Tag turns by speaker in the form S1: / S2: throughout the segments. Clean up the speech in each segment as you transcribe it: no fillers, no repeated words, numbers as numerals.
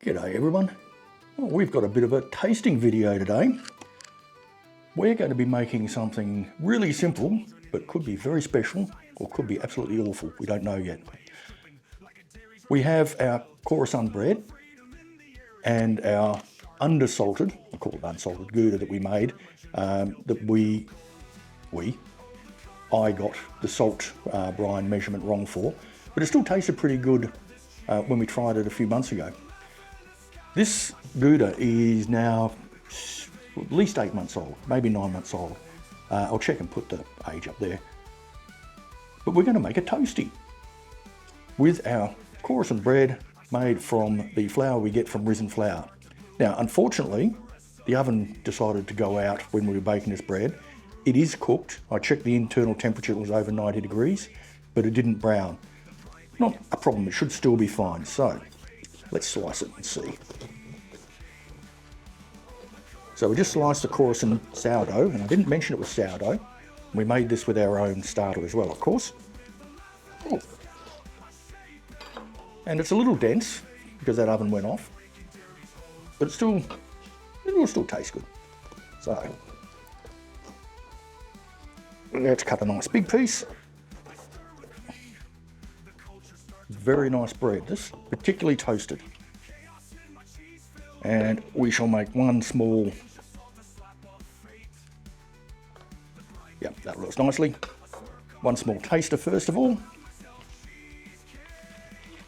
S1: G'day everyone. Well, we've got a bit of a tasting video today. We're going to be making something really simple, but could be very special or could be absolutely awful. We don't know yet. We have our Khorasan bread and our undersalted, I call it unsalted Gouda that we made, I got the salt brine measurement wrong for, but it still tasted pretty good when we tried it a few months ago. This Gouda is now at least 8 months old, maybe 9 months old. I'll check and put the age up there. But we're going to make a toastie with our Khorasan bread made from the flour we get from risen flour. Now, unfortunately, the oven decided to go out when we were baking this bread. It is cooked. I checked the internal temperature, it was over 90 degrees, but it didn't brown. Not a problem, it should still be fine. So, let's slice it and see. So we just sliced the Khorasan sourdough, and I didn't mention it was sourdough. We made this with our own starter as well, of course. Ooh. And it's a little dense because that oven went off, but it will still taste good. So let's cut a nice big piece. Very nice bread, this particularly toasted. And we shall make one small, yep, that looks nicely. One small taster first of all.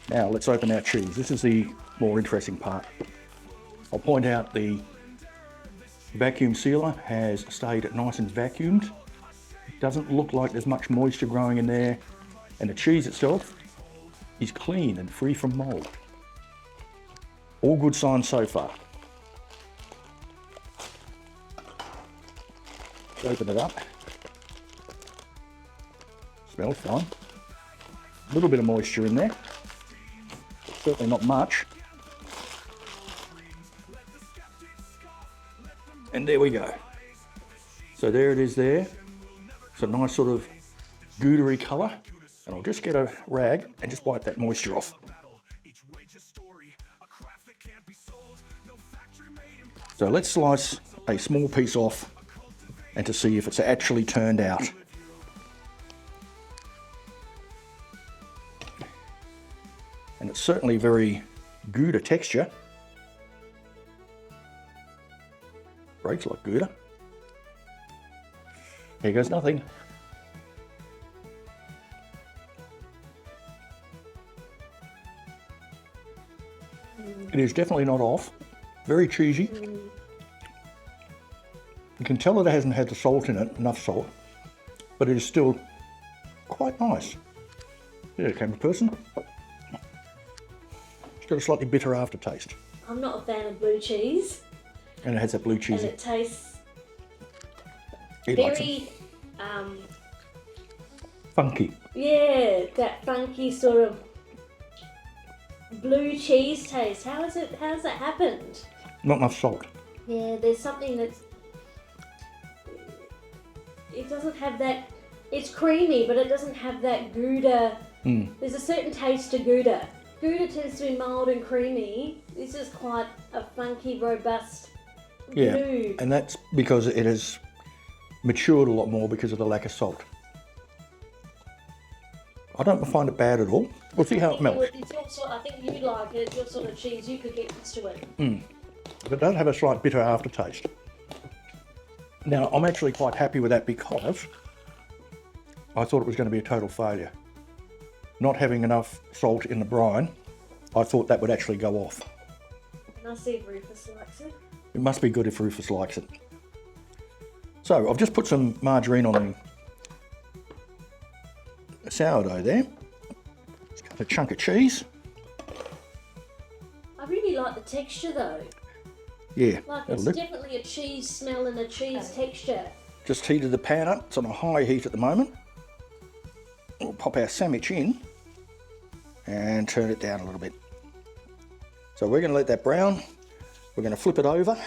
S1: Now let's open our cheese. This is the more interesting part. I'll point out the vacuum sealer has stayed nice and vacuumed. It doesn't look like there's much moisture growing in there, and the cheese itself is clean and free from mold. All good signs so far. Open it up. Smells fine. A little bit of moisture in there. Certainly not much. And there we go. So there it is there. It's a nice sort of Gouda-y colour. And I'll just get a rag and just wipe that moisture off. So let's slice a small piece off and to see if it's actually turned out. And it's certainly very Gouda texture. Breaks like Gouda. Here goes nothing. It is definitely not off. Very cheesy. You can tell that it hasn't had the salt in it, enough salt, but it is still quite nice. There, cameraperson. It's got a slightly bitter aftertaste.
S2: I'm not a fan of blue cheese.
S1: And it has that blue cheese.
S2: And it tastes
S1: very funky.
S2: Yeah, that funky sort of blue cheese taste. How's that happened?
S1: Not enough salt.
S2: Yeah, there's something that's, it doesn't have that, it's creamy, but it doesn't have that Gouda. There's a certain taste to Gouda. Gouda tends to be mild and creamy. This is quite a funky, robust blue.
S1: And that's because it has matured a lot more because of the lack of salt. I don't find it bad at all. We'll see how it melts.
S2: I think you'd like it. It's your sort of cheese. You could get used to it.
S1: But it does have a slight bitter aftertaste. Now, I'm actually quite happy with that because I thought it was going to be a total failure. Not having enough salt in the brine, I thought that would actually go off.
S2: And I see if Rufus likes it.
S1: It must be good if Rufus likes it. So, I've just put some margarine on the sourdough there. Let's cut a chunk of cheese.
S2: I really like the texture though.
S1: Yeah,
S2: like it's definitely a cheese smell and a cheese texture.
S1: Just heated the pan up. It's on a high heat at the moment. We'll pop our sandwich in and turn it down a little bit. So we're going to let that brown. We're going to flip it over,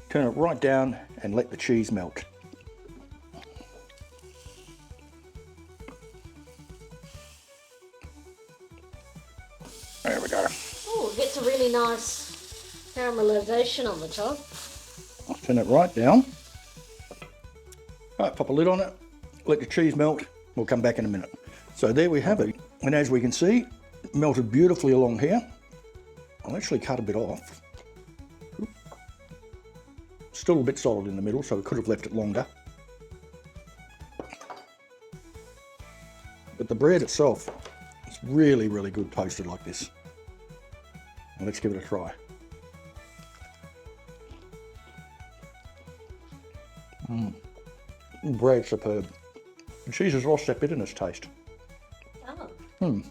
S1: turn it right down and let the cheese melt. There we go.
S2: a really nice caramelization on the top.
S1: I'll turn it right down. All right, pop a lid on it, let the cheese melt. We'll come back in a minute. So there we have it. And as we can see, it melted beautifully along here. I'll actually cut a bit off. Still a bit solid in the middle, so we could have left it longer. But the bread itself is really, really good toasted like this. And let's give it a try. Bread superb. The cheese has lost that bitterness taste.
S2: Oh.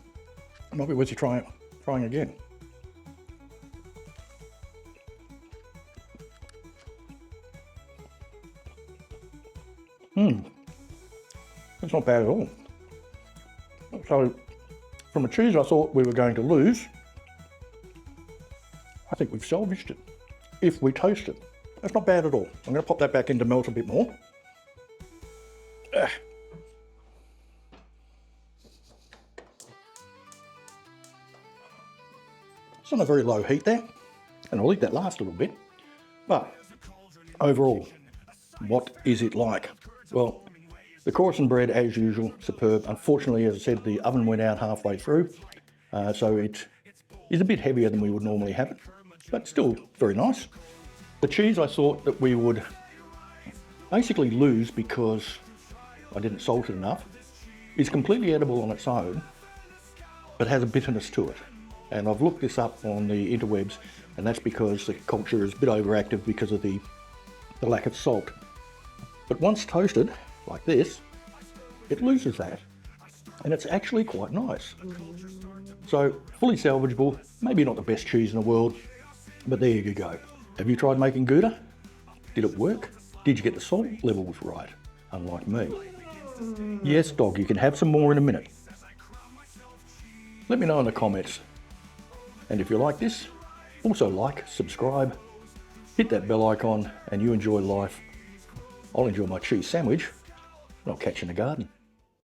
S1: Might be worth you trying again. That's not bad at all. So, from a cheese I thought we were going to lose, I think we've salvaged it, if we toast it. That's not bad at all. I'm going to pop that back in to melt a bit more. It's on a very low heat there, and I'll let that last a little bit. But overall, what is it like? Well, the Khorasan bread, as usual, superb. Unfortunately, as I said, the oven went out halfway through, so it is a bit heavier than we would normally have it, but still very nice. The cheese I thought that we would basically lose because I didn't salt it enough. It's completely edible on its own, but has a bitterness to it. And I've looked this up on the interwebs, and that's because the culture is a bit overactive because of the lack of salt. But once toasted, like this, it loses that. And it's actually quite nice. So, fully salvageable, maybe not the best cheese in the world, but there you go. Have you tried making Gouda? Did it work? Did you get the salt levels right? Unlike me. Yes, dog, you can have some more in a minute. Let me know in the comments. And if you like this, also like, subscribe, hit that bell icon, and you enjoy life. I'll enjoy my cheese sandwich, and I'll catch you in the garden.